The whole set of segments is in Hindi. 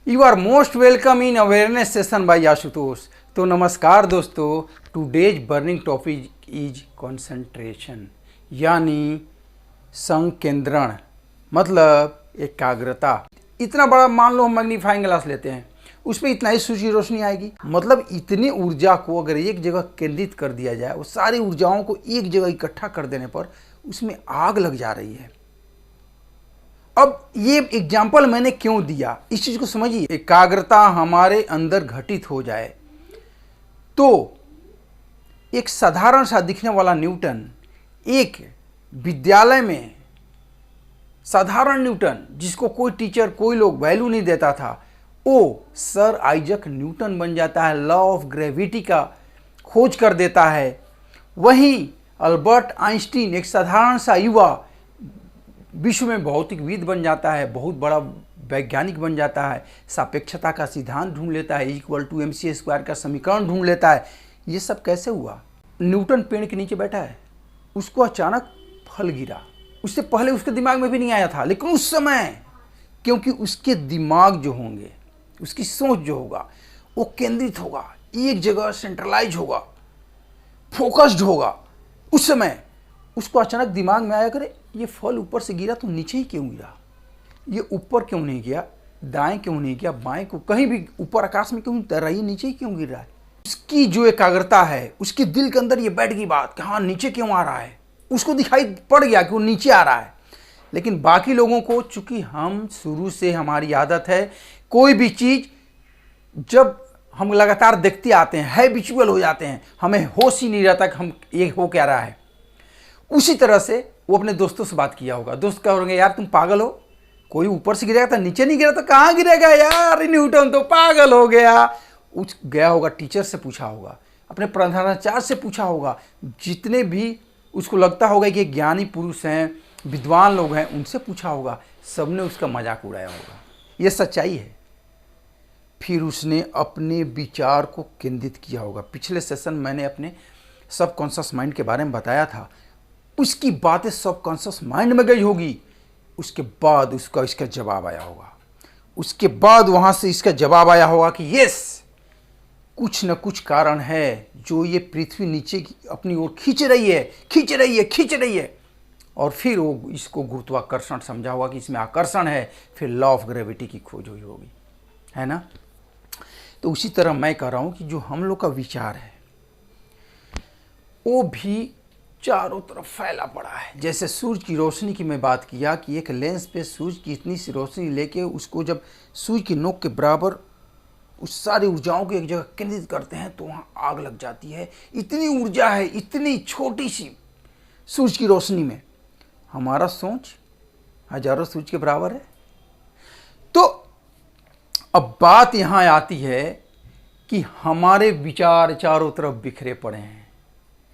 You are most welcome in awareness session by Ashutosh. तो नमस्कार दोस्तों, today's burning topic is concentration, यानी संकेंद्रण, मतलब एकाग्रता। इतना बड़ा मान लो हम मैग्नीफाइंग ग्लास लेते हैं, उसमें इतना ही सूर्य की रोशनी आएगी। मतलब इतनी ऊर्जा को अगर एक जगह केंद्रित कर दिया जाए, वो सारी ऊर्जाओं को एक जगह इकट्ठा कर देने पर उसमें आग लग जा रही है। अब ये एग्जाम्पल मैंने क्यों दिया, इस चीज को समझिए। एकाग्रता हमारे अंदर घटित हो जाए तो एक साधारण सा दिखने वाला न्यूटन, एक विद्यालय में साधारण न्यूटन जिसको कोई टीचर कोई लोग वैल्यू नहीं देता था, वो सर आइजक न्यूटन बन जाता है, लॉ ऑफ ग्रेविटी का खोज कर देता है। वहीं अल्बर्ट आइंस्टीन एक साधारण सा युवा विश्व में भौतिकविद बन जाता है, बहुत बड़ा वैज्ञानिक बन जाता है, सापेक्षता का सिद्धांत ढूंढ लेता है, =mc² का समीकरण ढूंढ लेता है। ये सब कैसे हुआ? न्यूटन पेड़ के नीचे बैठा है, उसको अचानक फल गिरा। उससे पहले उसके दिमाग में भी नहीं आया था, लेकिन उस समय क्योंकि उसके दिमाग जो होंगे, उसकी सोच जो होगा वो केंद्रित होगा, एक जगह सेंट्रलाइज होगा, फोकस्ड होगा, उस समय उसको अचानक दिमाग में आया, करे ये फल ऊपर से गिरा तो नीचे ही क्यों गिरा, ये ऊपर क्यों नहीं गया, दाएं क्यों नहीं गया, बाएं को कहीं भी ऊपर आकाश में क्यों तैर रहा है, नीचे ही क्यों गिर रहा है। उसकी जो एकाग्रता है, उसके दिल के अंदर ये बैठ गई बात कि हाँ नीचे क्यों आ रहा है, उसको दिखाई पड़ गया कि वो नीचे आ रहा है। लेकिन बाकी लोगों को, चूंकि हम शुरू से हमारी आदत है कोई भी चीज जब हम लगातार देखते आते हैं, हैबिचुअल हो जाते हैं, हमें होश ही नहीं रहता कि हम ये हो क्या रहा है। उसी तरह से वो अपने दोस्तों से बात किया होगा, दोस्त क्या कहोगे, यार तुम पागल हो, कोई ऊपर से गिरेगा तो नीचे नहीं गिरा तो कहाँ गिरेगा यार, न्यूटन तो पागल हो गया। गया होगा, टीचर से पूछा होगा, अपने प्रधानाचार्य से पूछा होगा, जितने भी उसको लगता होगा कि ज्ञानी पुरुष हैं, विद्वान लोग हैं, उनसे पूछा होगा, सबने उसका मजाक उड़ाया होगा। ये सच्चाई है। फिर उसने अपने विचार को केंद्रित किया होगा। पिछले सेशन मैंने अपने सबकॉन्शियस माइंड के बारे में बताया था, उसकी बातें सबकॉन्शियस माइंड में गई होगी, उसके बाद उसका इसका जवाब आया होगा, उसके बाद वहां से इसका जवाब आया होगा कि यस, कुछ न कुछ कारण है जो ये पृथ्वी नीचे की अपनी ओर खींच रही है। और फिर वो इसको गुरुत्वाकर्षण समझा होगा कि इसमें आकर्षण है, फिर लॉ ऑफ ग्रेविटी की खोज हुई होगी, है ना। तो उसी तरह मैं कह रहा हूं कि जो हम लोग का विचार है वो भी चारों तरफ फैला पड़ा है। जैसे सूरज की रोशनी की मैं बात किया कि एक लेंस पे सूरज की इतनी सी रोशनी लेके उसको जब सूरज की नोक के बराबर उस सारी ऊर्जाओं को एक जगह केंद्रित करते हैं तो वहाँ आग लग जाती है। इतनी ऊर्जा है इतनी छोटी सी सूरज की रोशनी में। हमारा सोच हजारों सूरज के बराबर है। तो अब बात यहाँ आती है कि हमारे विचार चारों तरफ बिखरे पड़े हैं,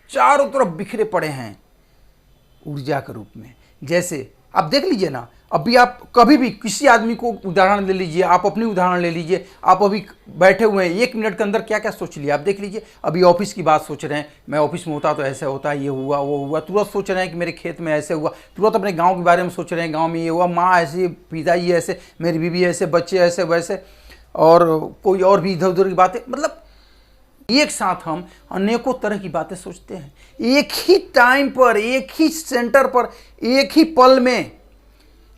चारों तरफ बिखरे पड़े हैं ऊर्जा के रूप में। जैसे आप देख लीजिए ना, अभी आप कभी भी किसी आदमी को उदाहरण ले लीजिए, आप अपनी उदाहरण ले लीजिए, आप अभी बैठे हुए हैं, 1 मिनट के अंदर क्या क्या सोच लिया आप देख लीजिए। अभी ऑफिस की बात सोच रहे हैं, मैं ऑफिस में होता तो ऐसे होता, ये हुआ वो हुआ, तुरंत सोच रहे हैं कि मेरे खेत में ऐसे हुआ, तुरंत अपने गाँव के बारे में सोच रहे हैं, गाँव में ये हुआ, माँ ऐसी, पिताजी ऐसे, मेरी बीवी ऐसे, बच्चे ऐसे वैसे, और कोई और भी इधर उधर की बातें। मतलब एक साथ हम अनेकों तरह की बातें सोचते हैं, एक ही टाइम पर, एक ही सेंटर पर, एक ही पल में,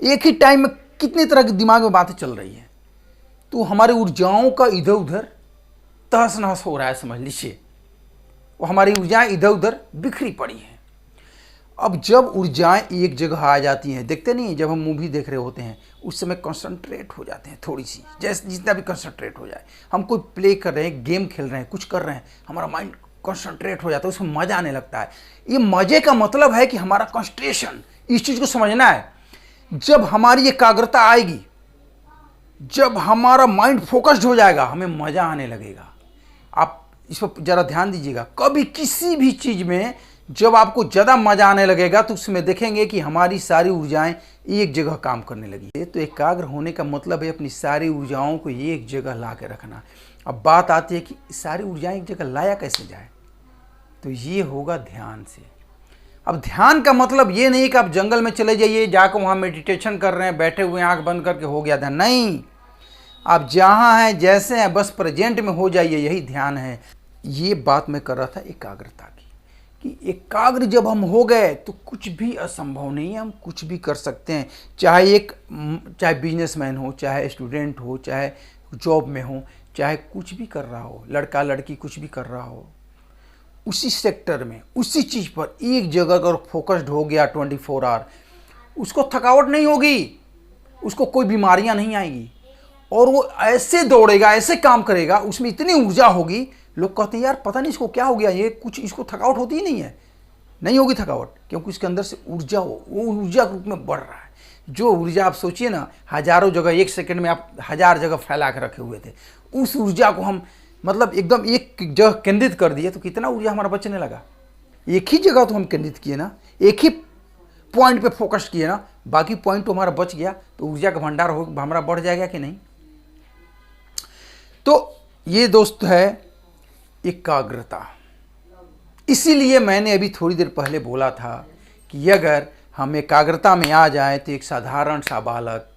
एक ही टाइम में कितनी तरह के दिमाग में बातें चल रही हैं। तो हमारी ऊर्जाओं का इधर उधर तहस नहस हो रहा है, समझ लीजिए। वो हमारी ऊर्जाएं इधर उधर बिखरी पड़ी हैं। अब जब ऊर्जाएं एक जगह आ जाती हैं, देखते नहीं, जब हम मूवी देख रहे होते हैं उस समय कंसंट्रेट हो जाते हैं, थोड़ी सी, जैसे जितना भी कंसंट्रेट हो जाए। हम कोई प्ले कर रहे हैं, गेम खेल रहे हैं, कुछ कर रहे हैं, हमारा माइंड कंसंट्रेट हो जाता है, उसमें मजा आने लगता है। ये मजे का मतलब है कि हमारा कंसंट्रेशन, इस चीज को समझना है। जब हमारी एकाग्रता आएगी, जब हमारा माइंड फोकस्ड हो जाएगा, हमें मजा आने लगेगा। आप इस पर जरा ध्यान दीजिएगा। कभी किसी भी चीज में जब आपको ज्यादा मजा आने लगेगा तो उसमें देखेंगे कि हमारी सारी ऊर्जाएं एक जगह काम करने लगी। तो एकाग्र होने का मतलब है अपनी सारी ऊर्जाओं को एक जगह ला के रखना। अब बात आती है कि सारी ऊर्जाएं एक जगह लाया कैसे जाए, तो ये होगा ध्यान से। अब ध्यान का मतलब ये नहीं कि आप जंगल में चले जाइए, जाकर वहाँ मेडिटेशन कर रहे हैं, बैठे हुए आंख बंद करके हो गया ध्यान, नहीं। आप जहाँ हैं जैसे हैं बस प्रेजेंट में हो जाइए, यही ध्यान है। ये बात मैं कर रहा था एकाग्रता की, कि एकाग्र जब हम हो गए तो कुछ भी असंभव नहीं है, हम कुछ भी कर सकते हैं। चाहे बिजनेसमैन हो, चाहे स्टूडेंट हो, चाहे जॉब में हो, चाहे कुछ भी कर रहा हो, लड़का लड़की कुछ भी कर रहा हो, उसी सेक्टर में उसी चीज़ पर एक जगह अगर फोकस्ड हो गया 24 आवर, उसको थकावट नहीं होगी, उसको कोई बीमारियां नहीं आएगी, और वो ऐसे दौड़ेगा, ऐसे काम करेगा, उसमें इतनी ऊर्जा होगी। लोग कहते हैं यार पता नहीं इसको क्या हो गया, ये कुछ इसको थकावट होती ही नहीं है। नहीं होगी थकावट, क्योंकि उसके अंदर से ऊर्जा वो ऊर्जा के रूप में बढ़ रहा है। जो ऊर्जा आप सोचिए ना, हजारों जगह एक सेकंड में आप 1000 जगह फैला के रखे हुए थे, उस ऊर्जा को हम मतलब एकदम एक जगह केंद्रित कर दिए, तो कितना ऊर्जा हमारा बचने लगा। एक ही जगह तो हम केंद्रित किए ना, एक ही पॉइंट पे फोकस किए ना, बाकी पॉइंट तो हमारा बच गया, तो ऊर्जा का भंडार हो हमारा बढ़ जाएगा कि नहीं। तो ये दोस्त है एकाग्रता। इसीलिए मैंने अभी थोड़ी देर पहले बोला था कि अगर हम एकाग्रता में आ जाए तो एक साधारण सा बालक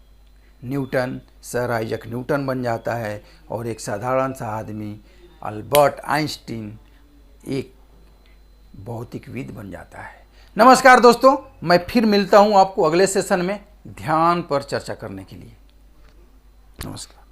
न्यूटन, सर आइजक न्यूटन बन जाता है, और एक साधारण सा आदमी अल्बर्ट आइंस्टीन एक भौतिकविद बन जाता है। नमस्कार दोस्तों, मैं फिर मिलता हूं आपको अगले सेशन में ध्यान पर चर्चा करने के लिए। नमस्कार।